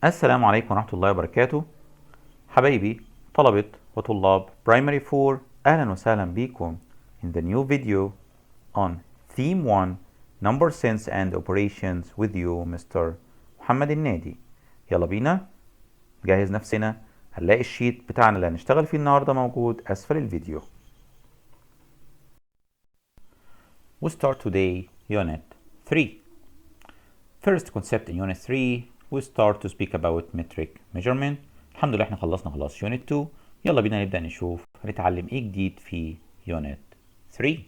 السلام عليكم ورحمة الله وبركاته. حبايبي طلبة وطلاب Primary 4، أهلا وسهلا بكم in the new video on Theme 1 Number Sense and Operations with you Mr. محمد النادي. يلا بينا نجهز نفسنا، هنلاقي الشيت بتاعنا اللي هنشتغل فيه النهاردة موجود أسفل الفيديو. We start today Unit 3. First concept in Unit 3 we start to speak about metric measurement. الحمد لله احنا خلصنا خلاص Unit 2. يلا بينا نبدأ نشوف هنتعلم ايه جديد في Unit 3.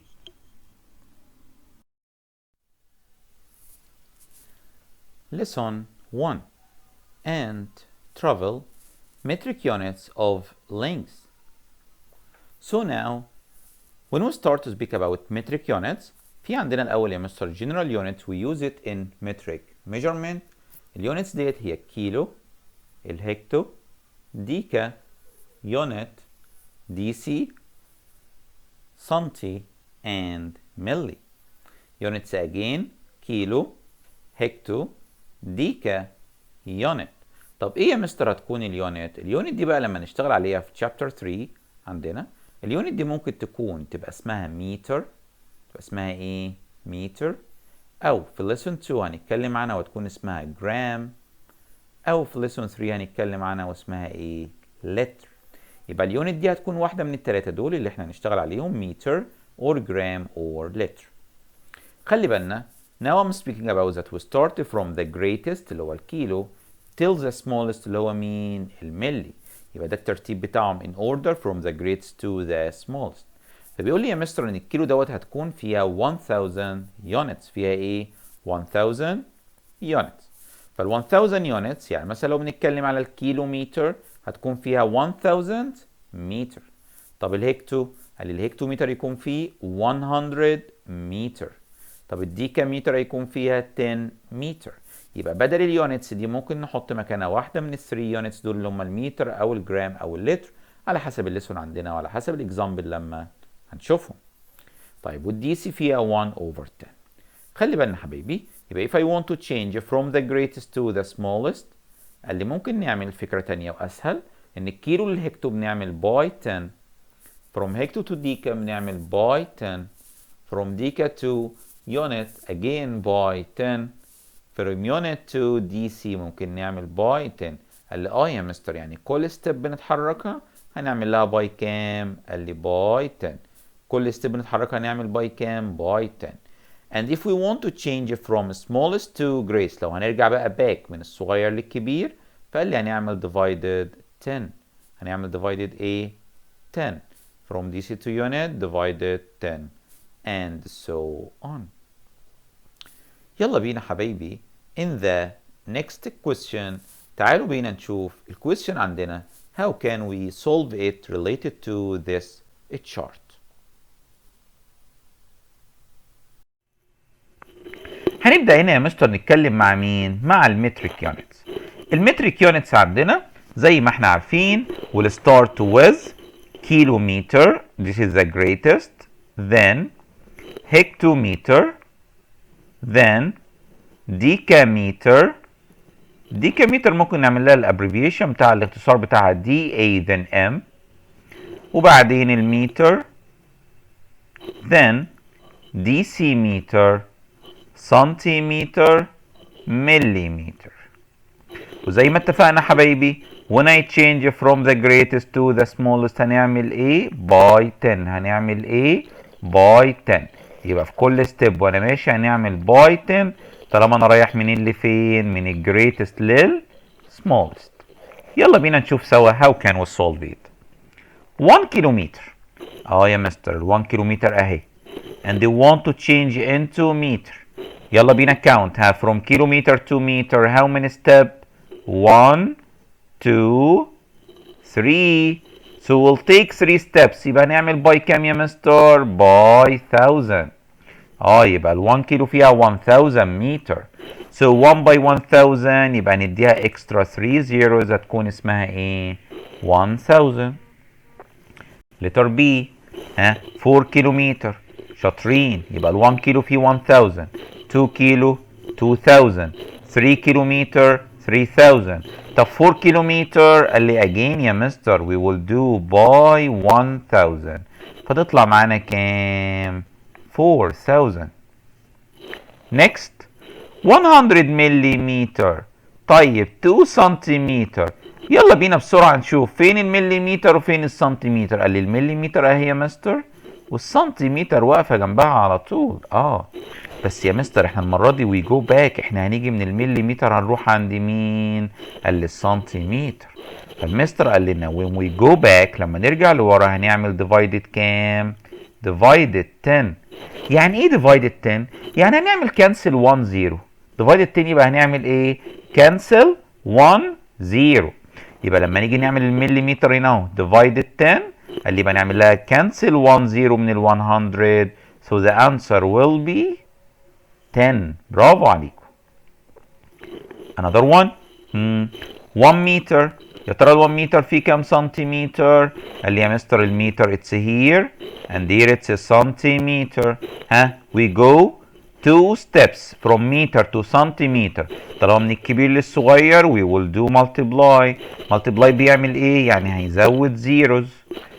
Lesson 1 and travel metric units of length. So now when we start to speak about metric units في عندنا الأول يا مستر general unit we use it in metric measurement. اليونتس ديت هي الكيلو، الهكتو، ديكا، يونت، دي سي، سنتي and ملي. يونتس again كيلو، هكتو، ديكا، يونت. طب ايه يا مستر هتكون اليونت؟ اليونت دي بقى لما نشتغل عليها في chapter 3 عندنا اليونت دي ممكن تبقى اسمها متر، تبقى اسمها ايه؟ متر، أو في lesson 2 هنتكلم عنها وتكون اسمها جرام، أو في lesson 3 هنتكلم عنها واسمها إيه؟ لتر. يبقى اليونت دي هتكون واحدة من التلاتة دول اللي احنا هنشتغل عليهم متر or gram or لتر. خلي بالنا now I'm speaking about that we start from the greatest اللي هو الكيلو till the smallest اللي هو مين؟ الملي. يبقى ده الترتيب بتاعهم in order from the greatest to the smallest. فبيقول لي يا مستر ان الكيلو دوت هتكون فيها 1000 يونتس. فيها ايه؟ 1000 يونتس. فال 1000 يونتس يعني مثلا لو بنتكلم على الكيلومتر هتكون فيها 1000 متر. طب الهكتو، قال لي الهكتومتر يكون فيه 100 متر. طب الديكامتر هيكون فيها 10 متر. يبقى بدل اليونتس دي ممكن نحط مكانها واحده من الثري يونتس دول اللي هم المتر او الجرام او اللتر على حسب الليسون عندنا وعلى حسب الاكزامبل لما هنشوفهم. طيب والدي سي فيها 1 over 10. خلي بالنا حبايبي، يبقى if I want to change from the greatest to the smallest قال لي ممكن نعمل فكرة تانية وأسهل، إن الكيلو للهكتو بنعمل باي 10، from هكتو to ديكا بنعمل باي 10، from ديكا to unit again باي 10، from unit to دي سي ممكن نعمل باي 10. قال لي يا مستر يعني كل ستيب بنتحركها هنعمل لها باي كام؟ قال لي باي 10. كل ستيب بنتحركها هنعمل باي كام؟ باي 10. and if we want to change from smallest to greatest لو هنرجع بقى back من الصغير للكبير فقال لي هنعمل divided 10. هنعمل divided ايه؟ 10. from DC to unit divided 10 and so on. يلا بينا حبايبي in the next question تعالوا بينا نشوف الكويستشن عندنا how can we solve it related to this chart. هنبدأ هنا يا مستر نتكلم مع مين؟ مع المتريك يونتس. المتريك يونتس عندنا زي ما احنا عارفين will start with كيلومتر this is the greatest, then hectometer, then decameter. decameter ممكن نعمل لها الابريفيشن بتاع الاختصار بتاعها دي اي then ام، وبعدين المتر then decimeter سنتيمتر مليمتر. وزي ما اتفقنا حبايبي when I change from the greatest to the smallest هنعمل ايه؟ باي 10. هنعمل ايه؟ باي 10. يبقى في كل ستيب وانا ماشي هنعمل باي 10 طالما انا رايح منين لفين؟ من الجريتست للسمولست. يلا بينا نشوف سوا how can we solve it. 1 كيلومتر يا مستر ال 1 كيلومتر اهي and they want to change into meter. يلا بينا count from kilometer to meter how many step? 1 2 3. so we'll take 3 steps. يبقى نعمل باي كام يا مستر؟ باي 1000. يبقى ال 1 كيلو فيها 1000 متر. so 1 by 1000 يبقى نديها extra 3 zeros هتكون اسمها ايه؟ 1000. letter B 4 كيلومتر. شاطرين. يبقى ال 1 كيلو فيه 1000، 2 كيلو 2000، 3 كيلومتر 3000. طب 4 كيلومتر قال لي again يا مستر we will do by 1000 فتطلع معانا كام؟ 4000. next 100 مليمتر. طيب 2 سنتيمتر. يلا بينا بسرعة نشوف فين المليمتر وفين السنتيمتر. قال لي المليمتر اهي يا مستر والسنتيمتر واقفة جنبها على طول. بس يا مستر احنا المرة دي وي جو باك، احنا هنيجي من المليمتر هنروح عند مين؟ قال لي السنتيمتر. فالمستر قال لنا when we go back لما نرجع لورا هنعمل divided كام؟ divided 10. يعني ايه divided 10؟ يعني هنعمل cancel 1 0. divided 10 يبقى هنعمل ايه؟ cancel 1 0. يبقى لما نيجي نعمل المليمتر هنا اهو divided 10 قال لي يبقى نعمل لها cancel 1 0 من ال 100 so the answer will be 10. برافو عليكم. another one 1 meter. يا ترى ال 1 meter فيه كام سنتيمتر؟ قال لي يا مستر المتر it's here and here it's a centimeter. we go 2 steps from meter to centimeter. طالما من الكبير للصغير we will do multiply. multiply بيعمل ايه؟ يعني هيزود zeros.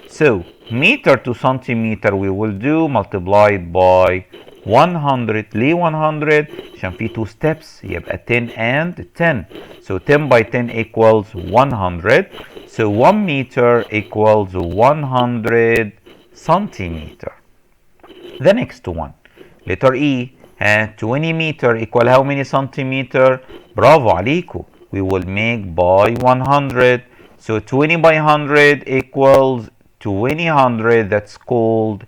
so meter to centimeter we will do multiplied by 100. ليه 100؟ عشان في 2 steps يبقى 10 and 10. So 10 by 10 equals 100. So 1 meter equals 100 centimeter. The next one. Letter E. 20 meter equal how many centimeter? برافو عليكم. We will make by 100. So 20 by 100 equals 2000. That's called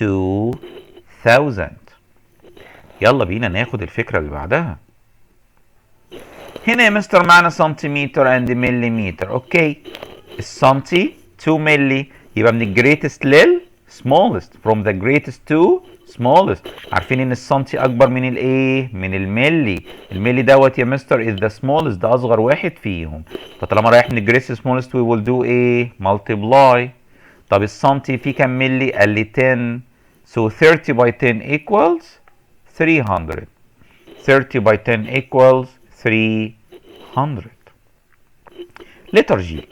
2000. يلا بينا ناخد الفكرة اللي بعدها. هنا يا مستر معنا سنتيمتر اند مليمتر. اوكي السنتي 2 ملي يبقى من الجريتست لل smallest from the greatest to smallest. عارفين ان السنتي اكبر من الايه؟ من الملي. الملي دوت يا مستر is the smallest، ده اصغر واحد فيهم. فطالما رايح من الجريتست smallest we will do ايه؟ multiply. طب السنتي فيه كام ملي؟ قال لي 10. so 30 by 10 equals 300. 30 by 10 equals 300. letter G.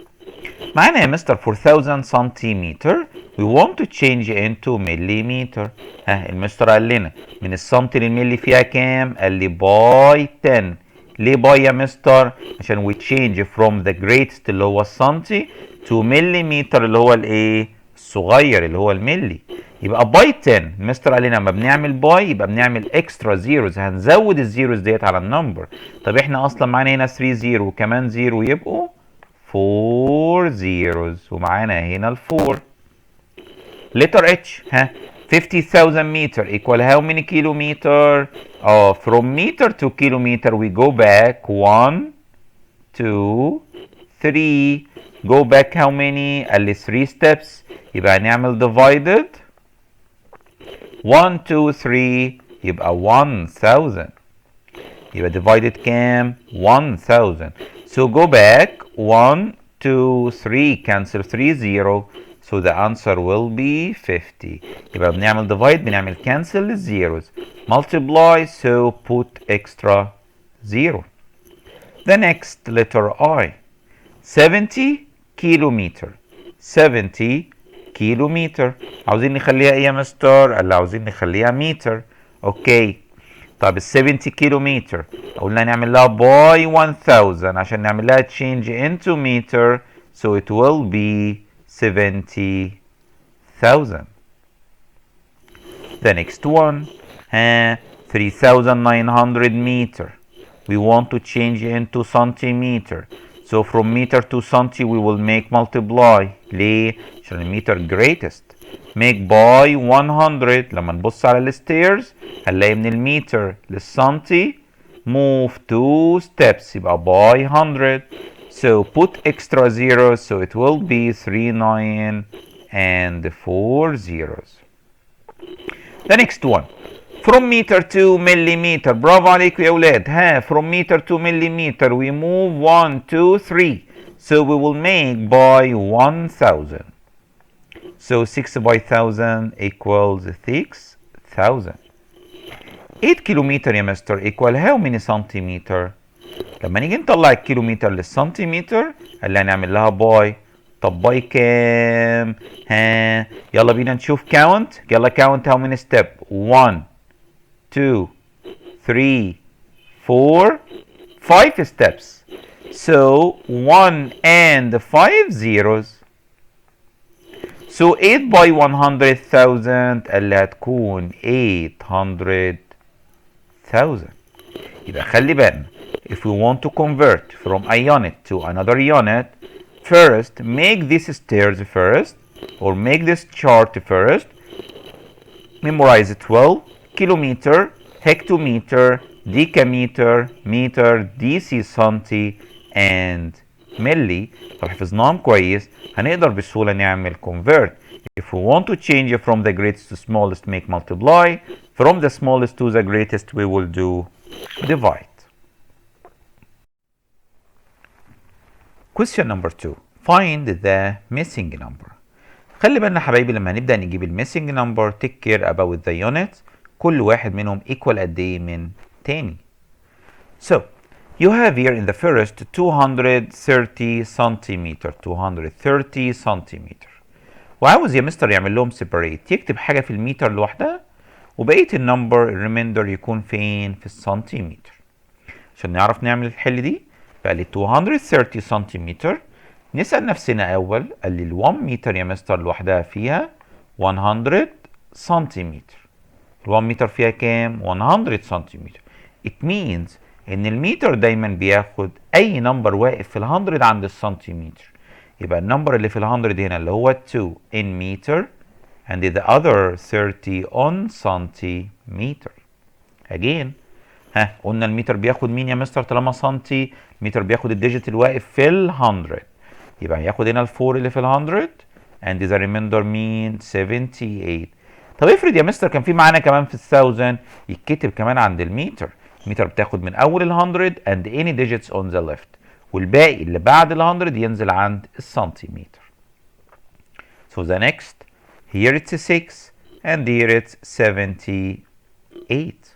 معانا يا مستر 4000 سنتيمتر we want to change into millimeter. المستر قال لنا من السنتي للملي فيها كام؟ قال لي باي 10. ليه باي يا مستر؟ عشان we change from the greatest اللي هو السنتي to millimeter اللي هو الايه؟ الصغير اللي هو الملي. يبقى باي 10 مستر قال لنا لما بنعمل باي يبقى بنعمل اكسترا زيروز، هنزود الزيروز ديت على النمبر. طب احنا اصلا معانا هنا 3 زيرو وكمان زيرو يبقوا 4 زيروز ومعانا هنا ال 4. letter H 50,000 meter equal how many kilometer? From meter to kilometer we go back 1 2 3. go back how many؟ قال لي 3 steps. يبقى هنعمل divided 1 2 3 يبقى 1000. يبقى divided كام؟ 1000. so go back 1 2 3 cancel 3 0 so the answer will be 50. يبقى بنعمل divide بنعمل cancel للزيروز multiply so put extra 0. the next letter I 70 كيلومتر. 70 كيلومتر عاوزين نخليها ايه يا مستر؟ قال لي عاوزين نخليها متر. اوكي طب ال 70 كيلومتر قلنا نعمل لها باي 1000 عشان نعمل لها change into meter so it will be 70,000. the next one 3900 meter we want to change into centimeter. So from meter to centi we will make multiply. ليه؟ عشان المتر greatest. make by 100. لما نبص على الستيرز هنلاقي من المتر للسنتي move 2 steps يبقى by 100. So put extra zeros so it will be 39 and 4 zeros. The next one from meter to millimeter. برافو عليكم يا ولاد. from meter to millimeter we move 1 2 3 so we will make by 1000. so 6 by 1000 equals 6000. 8 kilometer يا مستر equal how many centimeter؟ لما نيجي نطلع الكيلومتر للسنتيمتر قال لي هنعمل لها باي. طب باي كام؟ ها يلا بينا نشوف كاونت. يلا كاونت هاو ماني ستيب. 1 2 3 4 5 steps. So 1 and 5 zeros. So 8 by 100,000 اللي هتكون 800,000. يبقى خلي بالنا if we want to convert from a unit to another unit, first make this stairs first or make this chart first. Memorize 12 kilometer, hectometer, decameter, meter, dc سنتي and milli. لو حفظناهم كويس هنقدر بسهولة نعمل convert. If we want to change from the greatest to smallest, make multiply. From the smallest to the greatest we will do divide. Question number 2. Find the missing number. خلي بالنا حبايبي لما هنبدأ نجيب الميسنج نمبر take care about the units. كل واحد منهم equal قد ايه من تاني. So you have here in the first 230 centimeter 230 centimeter. وعاوز يا مستر يعمل لهم separate، يكتب حاجة في المتر لوحدها وبقية النمبر الريميندر يكون فين؟ في السنتيمتر. عشان نعرف نعمل الحل دي بقى لي 230 سنتيمتر. نسأل نفسنا أول، قال لي ال 1 متر يا مستر لوحدها فيها 100 سنتيمتر. ال 1 متر فيها كام؟ 100 سنتيمتر. It means إن المتر دايما بياخد أي نمبر واقف في ال 100 عند السنتيمتر. يبقى النمبر اللي في ال 100 هنا اللي هو 2 in meter and the other 30 on centimeter. Again قلنا المتر بياخد مين يا مستر طالما سنتي؟ المتر بياخد الديجيت الواقف في ال 100. يبقى هياخد هنا الفور اللي في ال 100 and the remainder مين؟ 78. طب افرض يا مستر كان في معانا كمان في ال 1000 يتكتب كمان عند المتر. المتر بتاخد من اول ال 100 and any digits on the left والباقي اللي بعد ال 100 ينزل عند السنتيمتر. So the next here it's 6 and here it's 78.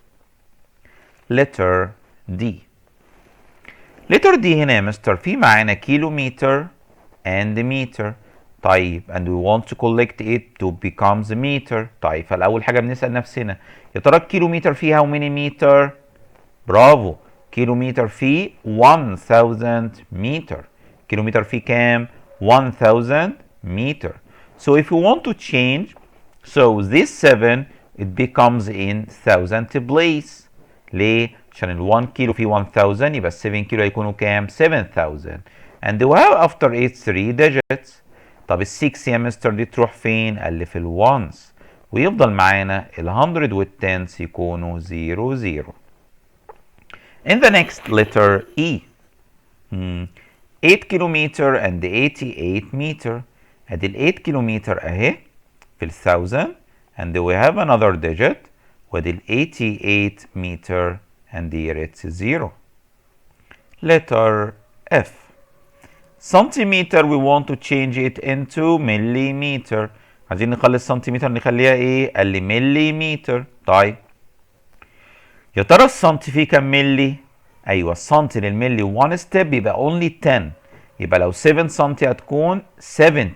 letter D. letter D هنا يا مستر في معانا كيلومتر and meter. طيب and we want to collect it to becomes meter. طيب فالأول حاجة بنسأل نفسنا يا ترى الكيلومتر فيه how many meter؟ برافو، كيلومتر فيه 1000 meter. كيلومتر فيه كام؟ 1000 meter. So if we want to change, so this 7 it becomes in thousand place. ليه؟ عشان ال 1 كيلو فيه 1000 يبقى ال 7 كيلو هيكونوا كام؟ 7000. And we have after it 3 digits. طب ال 6 يا مستر دي تروح فين؟ قال لي في ال ones. ويفضل معانا ال 100 وال 10 يكونوا 0 0. In the next letter E. 8 kilometer and 88 meter. ادي ال 8 كيلومتر اهي في ال 1000 and we have another digit وادي ال 88 meter and here it's 0. Letter F. Centimeter we want to change it into millimeter. عايزين نخلي السنتيمتر نخليها ايه؟ قال لي مليمتر. طيب يا ترى السنتي فيه كام ملي؟ ايوه السنتي للملي 1 ستيب يبقى only 10. يبقى لو 7 سنتي هتكون 70.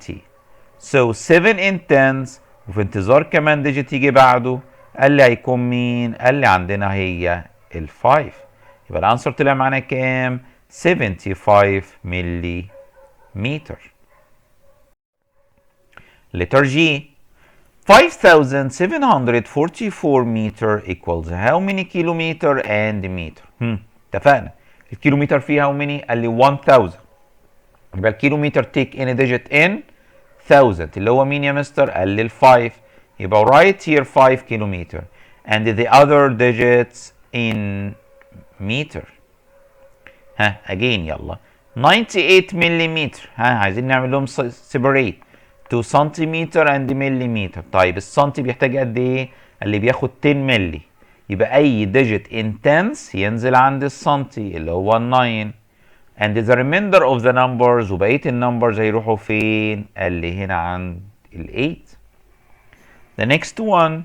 So 7 in tens وفي انتظار كمان ديجيت يجي بعده. قال لي هيكون مين؟ قال لي عندنا هي ال 5. يبقى الانسر طلع معانا كام؟ 75 ملي متر. letter G. 5744 meter equals how many kilometer and meter؟ اتفقنا الكيلومتر فيه how many؟ قال لي 1000. يبقى الكيلومتر take any digit in 1000 اللي هو مين يا مستر؟ قال لي ال 5. يبقى write here 5 kilometer and the other digits in meter. again يلا 98 مليمتر. عايزين نعمل لهم separate to سنتيمتر and مليمتر. طيب السنتي بيحتاج قد ايه؟ اللي بياخد 10 ملي. يبقى اي digit in tens ينزل عند السنتي اللي هو 9 and the remainder of the numbers وبقيه النمبرز هيروحوا فين؟ قال لي هنا عند ال 8. the next one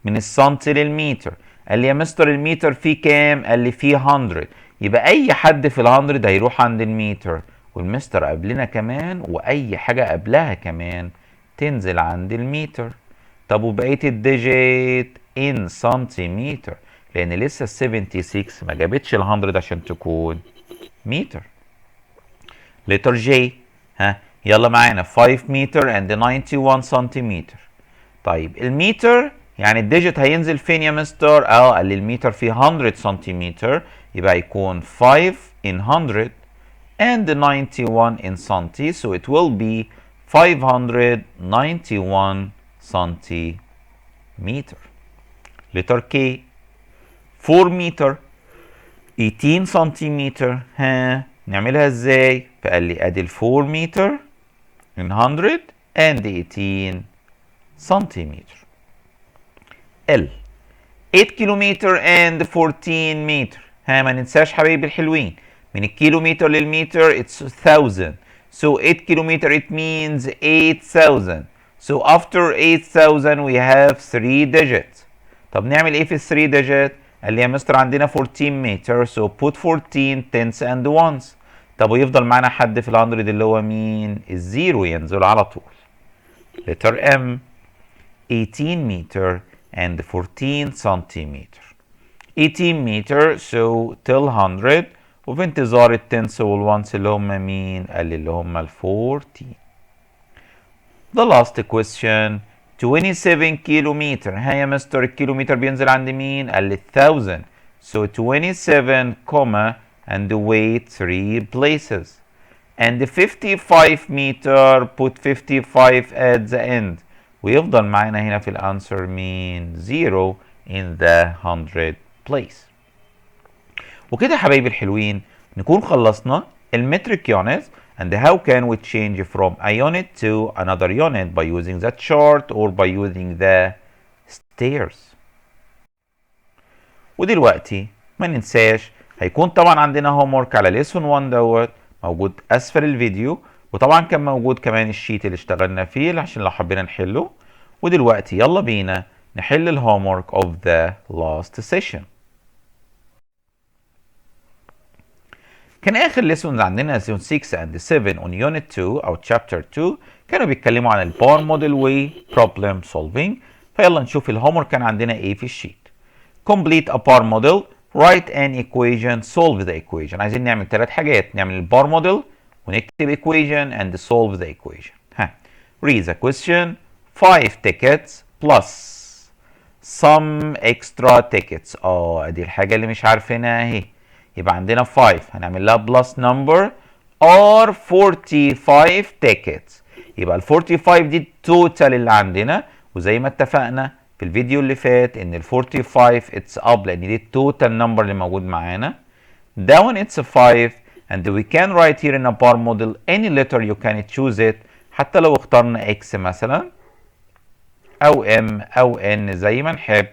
من السنتي للمتر. قال لي يا مستر المتر فيه كام؟ قال لي فيه 100. يبقى اي حد في ال100 هيروح عند المتر، والمستر قبلنا كمان، واي حاجه قبلها كمان تنزل عند المتر. طب وبقيه الديجيت ان سنتيمتر، لان لسه ال 76 ما جابتش ال100 عشان تكون متر. لتر جي، ها يلا معانا 5 متر and 91 سنتيمتر. طيب المتر يعني الديجيت هينزل فين يا مستر؟ قال لي المتر فيه 100 سنتيمتر، يبقى هيكون 5 in 100 and 91 in سنتي، so it will be 591 سنتيمتر. لتر كي 4 متر 18 سنتيمتر، ها نعملها ازاي؟ فقال لي ادي ال 4 متر in 100 and 18 سنتيمتر. ال 8 كيلومتر and 14 متر، ها ما ننساش حبايبي الحلوين من الكيلومتر للمتر it's 1000، so 8 كيلومتر it means 8000، so after 8000 we have 3 digits. طب نعمل ايه في ال 3 digit؟ قال لي يا مستر عندنا 14 متر so put 14 tens and ones. طب ويفضل معانا حد في ال 100 اللي هو مين؟ الزيرو ينزل على طول. letter M 18 متر and 14 سنتيمتر. 18 متر so till 100، وفي انتظار التنس والونس اللي هم مين؟ قال لي اللي هم ال 14. The last question 27 كيلومتر، ها يا مستر الكيلومتر بينزل عند مين؟ قال لي 1000، so 27 comma and wait 3 places. And 55 meter put 55 at the end، ويفضل معانا هنا في الانسر مين؟ 0 in the 100 place. وكده يا حبايبي الحلوين نكون خلصنا المترك units and how can we change from a unit to another unit by using the chart or by using the stairs. ودلوقتي ما ننساش هيكون طبعا عندنا homework على lesson 1 دوت موجود اسفل الفيديو، وطبعا كان موجود كمان الشيت اللي اشتغلنا فيه عشان لو حبينا نحله. ودلوقتي يلا بينا نحل الهومورك of the last session. كان اخر lessons عندنا lesson 6 and 7 on unit 2 او chapter 2 كانوا بيتكلموا عن البار موديل و problem solving. فيلا نشوف الهومورك كان عندنا ايه في الشيت. complete a bar model، write an equation، solve the equation. عايزين نعمل 3 حاجات، نعمل البار موديل ونكتب equation and solve the equation. ها read the question 5 tickets plus some extra tickets. ادي الحاجة اللي مش عارفينها اهي. يبقى عندنا 5 هنعمل لها plus number or 45 tickets. يبقى ال 45 دي التوتال اللي عندنا، وزي ما اتفقنا في الفيديو اللي فات ان ال 45 اتس اب لان دي التوتال نمبر اللي موجود معانا. down it's 5 and we can write here in a bar model any letter you can choose it، حتى لو اخترنا x مثلا او m او n زي ما نحب.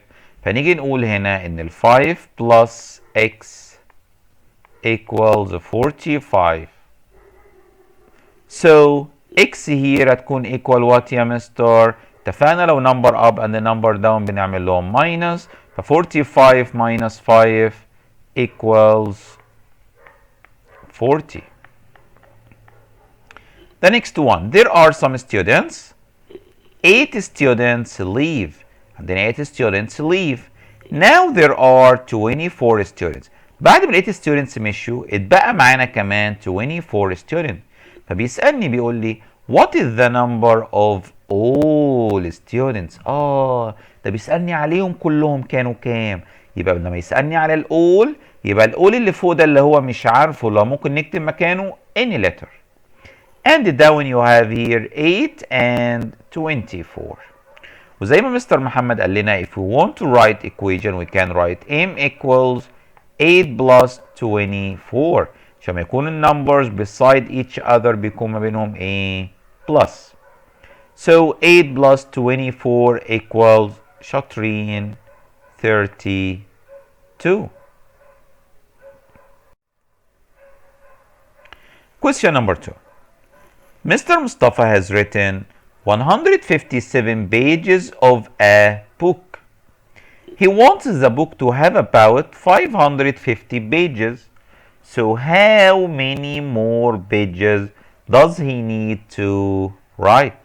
فنيجي نقول هنا ان ال 5 plus x equals 45. so x here هتكون equal what يا مستر؟ اتفقنا لو number up and number down بنعمل لهم minus، ف 45 minus 5 equals 40. The next one, there are some students. 8 students leave. عندنا 8 students leave. Now there are 24 students. بعد ما ال 8 students مشوا اتبقى معانا كمان 24 students. فبيسألني بيقول لي what is the number of all students؟ ده بيسألني عليهم كلهم كانوا كام؟ يبقى لما يسألني على الأول يبقى الأول اللي فوق ده اللي هو مش عارفه اللي ممكن نكتب مكانه any letter. And down you have here 8 and 24. وزي ما مستر محمد قال لنا if we want to write equation we can write m equals 8 plus 24 عشان ما يكون النمبرز beside each other بيكون ما بينهم ايه؟ plus. So 8 plus 24 equals شاطرين 32. Question number 2. Mr. Mustafa has written 157 pages of a book. He wants the book to have about 550 pages. So how many more pages does he need to write؟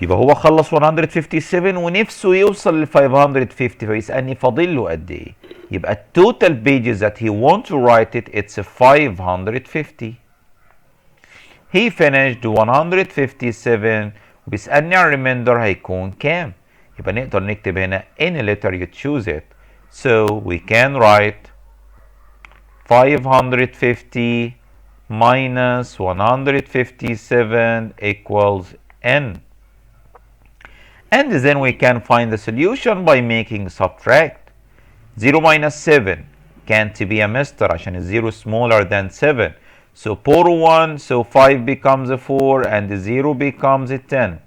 يبقى هو خلص 157 ونفسه يوصل ل 550 فيسألني فاضل له قد ايه؟ يبقى التوتال pages that he want to write it's 550. He finished 157 وبيسألني عن remainder هيكون كام؟ يبقى نقدر نكتب هنا any letter you choose it. So we can write 550 minus 157 equals n. And then we can find the solution by making subtract. 0 minus 7 can't be a mister عشان 0 smaller than 7. So pour 1, so 5 becomes a 4 and 0 becomes a 10.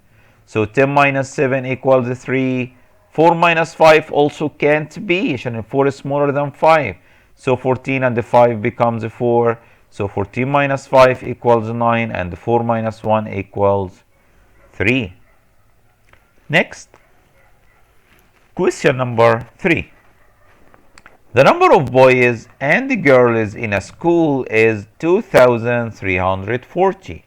So 10 minus 7 equals 3. 4 minus 5 also can't be عشان 4 is smaller than 5. So 14 and the 5 becomes a 4. So 14 minus 5 equals 9 and 4 minus 1 equals 3. Next, question number 3. The number of boys and girls in a school is 2,340.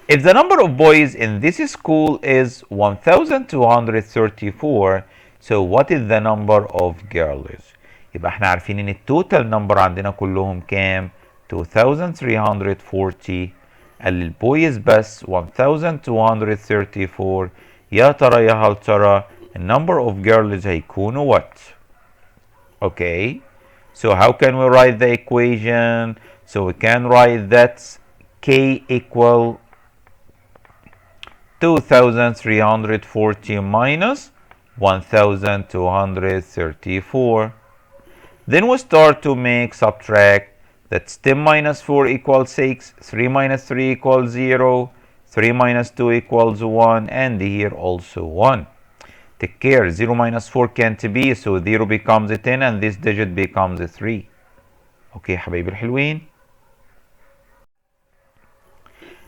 If the number of boys in this school is 1,234, so what is the number of girls؟ يبقى احنا عارفين ان التوتال نمبر عندنا كلهم كام؟ 2,340. قال البويز بس 1,234. يا ترى يا هل ترى النمبر of girls هيكونوا what؟ Okay, so how can we write the equation? So we can write that k equal 2,340 minus 1,234. Then we start to make subtract. That's 10 minus 4 equals 6, 3 minus 3 equals 0, 3 minus 2 equals 1, and here also 1. Take care, 0 minus 4 can't be, so 0 becomes a 10 and this digit becomes a 3. Okay حبايبي الحلوين.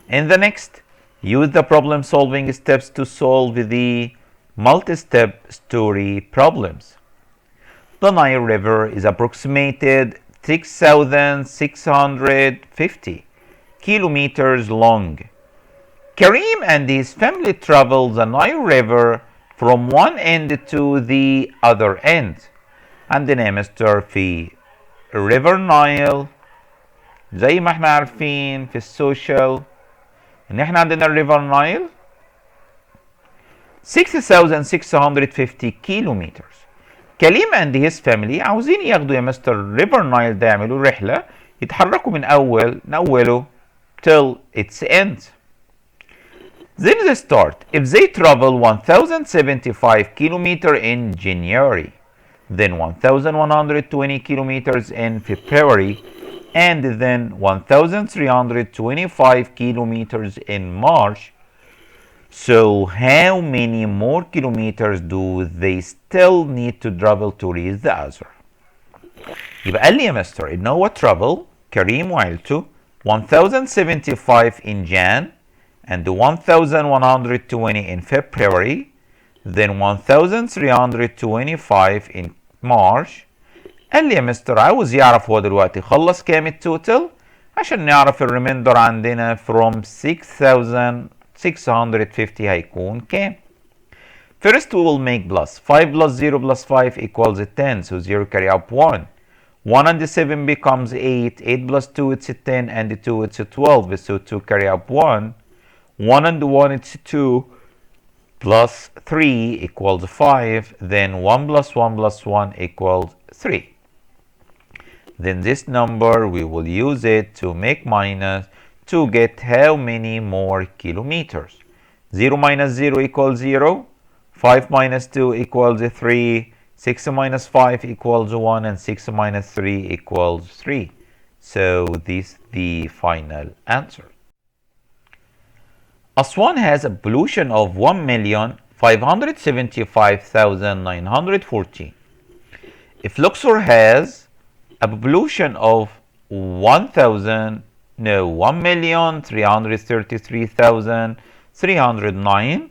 In the next, use the problem solving steps to solve the multi-step story problems. The Nile River is approximated 6,650 kilometers long. Kareem and his family travel the Nile River from one end to the other end. عندنا مستر في River Nile زي ما احنا عارفين في السوشيال ان احنا عندنا River Nile 6,650 kilometers. كريم and his family عاوزين ياخدوا يا مستر River Nile ده يعملوا رحلة يتحركوا من أوله till its end. Then they start. If they travel 1,075 kilometers in January, then 1,120 kilometers in February, and then 1,325 kilometers in March. So how many more kilometers do they still need to travel to reach the answer؟ يبقى قال لي يا مستر ان هو travel كريم وعيلته 1075 in Jan and 1120 in February, then 1325 in March. قال لي يا مستر عاوز يعرف هو دلوقتي خلص كام التوتال عشان نعرف الريميندر عندنا from 6,650 هيكون كام. First we will make plus. 5 plus 0 plus 5 equals 10, so 0 carry up 1. 1 and 7 becomes 8. 8 plus 2 it's 10 and 2 it's 12, so 2 carry up 1. 1 and 1 it's 2 plus 3 equals 5. Then 1 plus 1 plus 1 equals 3. Then this number we will use it to make minus to get how many more kilometers. 0 minus 0 equals 0. 5 minus 2 equals 3. 6 minus 5 equals 1 and 6 minus 3 equals 3. So this is the final answer. Aswan has a pollution of 1,575,940. If Luxor has a pollution of 1,333,309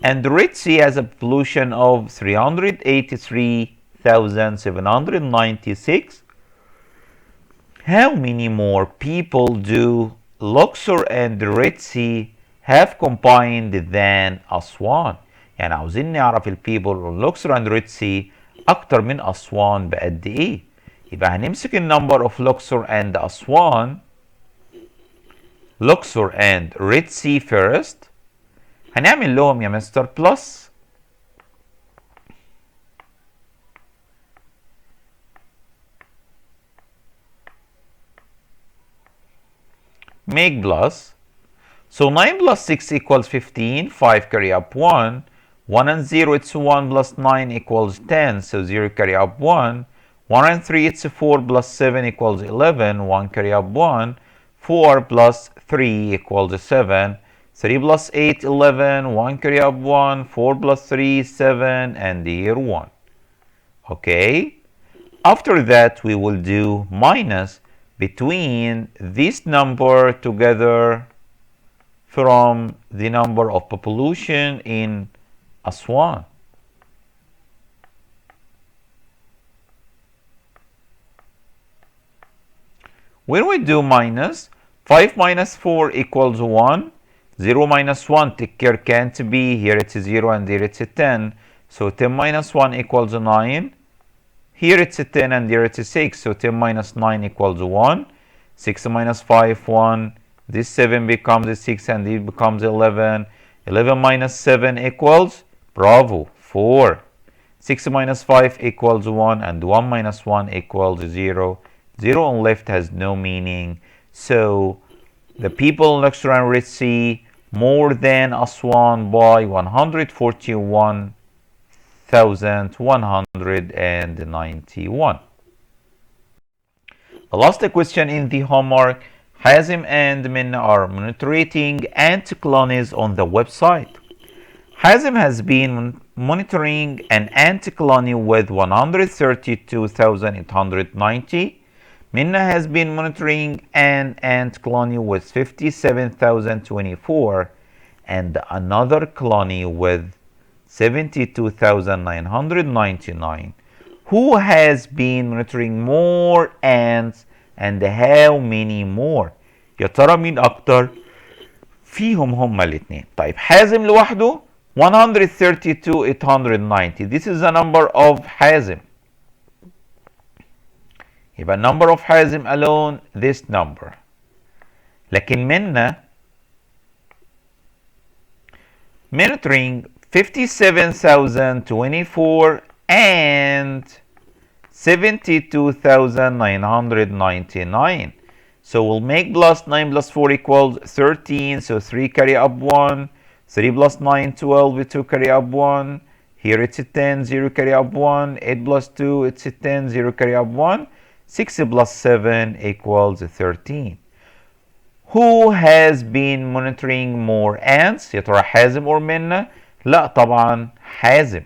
and the Red Sea has a pollution of 383,796, How many more people do Luxor and Red Sea have combined than أسوان؟ يعني عاوزين نعرف البيبل Luxor and Red Sea أكتر من أسوان بقد إيه؟ يبقى هنمسك النمبر of Luxor and أسوان، Luxor and Red Sea first، هنعمل لهم يا مستر بلس make plus. So 9 plus 6 equals 15, 5 carry up 1, 1 and 0 it's 1 plus 9 equals 10, so 0 carry up 1, 1 and 3 it's 4 plus 7 equals 11, 1 carry up 1, 4 plus 3 equals 7, 3 plus 8 11, 1 carry up 1, 4 plus 3 7, and here 1. Okay, after that we will do minus between this number together from the number of population in Aswan. When we do minus, 5 minus 4 equals 1, 0 minus 1 take care can't be, here it's 0 and here it's 10, so 10 minus 1 equals 9, here it's 10 and here it's 6, so 10 minus 9 equals 1, 6 minus 5 1, this 7 becomes 6 and it becomes 11, 11 minus 7 equals, bravo, 4, 6 minus 5 equals 1 and 1 minus 1 equals 0, 0 on left has no meaning, so the people in Luxor and Red Sea more than Aswan by 141,191. The last question in the homework, Hazim and Minna are monitoring ant colonies on the website. Hazim has been monitoring an ant colony with 132,890. Minna has been monitoring an ant colony with 57,024 and another colony with 72,999. Who has been monitoring more ants and how many more؟ يا ترى مين أكتر فيهم هما الاثنين؟ طيب حازم لوحده 132,890. This is the number of حازم. يبقى number of حازم alone this number. لكن منا monitoring 57,024 and 72,999. So we'll make plus 9 plus 4 equals 13. So 3 carry up 1. 3 plus 9, 12. 2 carry up 1. Here it's a 10. 0 carry up 1. 8 plus 2, it's a 10. 0 carry up 1. 6 plus 7 equals 13. Who has been monitoring more ants؟ يا ترى حازم or منا؟ لا طبعا حازم.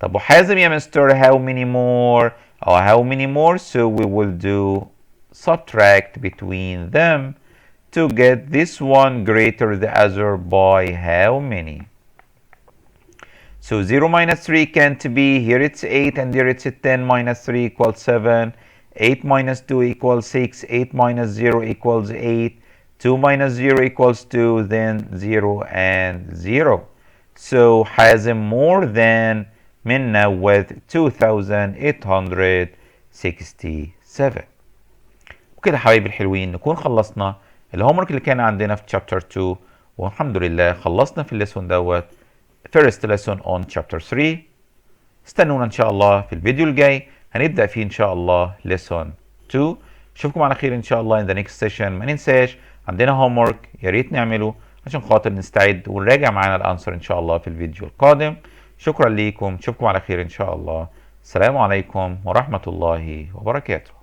طب وحازم يا مستر how many more؟ أو how many more؟ So we will do subtract between them to get this one greater the other by how many? So 0 minus 3 can't be, here it's 8 and here it's 10, minus 3 equals 7, 8 minus 2 equals 6, 8 minus 0 equals 8, 2 minus 0 equals 2, then 0 and 0. So Hazim more than Minna with 2,867. وكده حبايبي الحلوين نكون خلصنا الهومورك اللي كان عندنا في chapter 2 والحمد لله خلصنا في الليسون دوت first lesson on chapter 3. استنونا ان شاء الله في الفيديو الجاي هنبدأ فيه ان شاء الله lesson 2. اشوفكم على خير ان شاء الله in the next session. ما ننساش عندنا homework يا ريت نعمله عشان خاطر نستعد ونراجع معانا الانسر ان شاء الله في الفيديو القادم. شكرا ليكم، اشوفكم على خير ان شاء الله. السلام عليكم ورحمة الله وبركاته.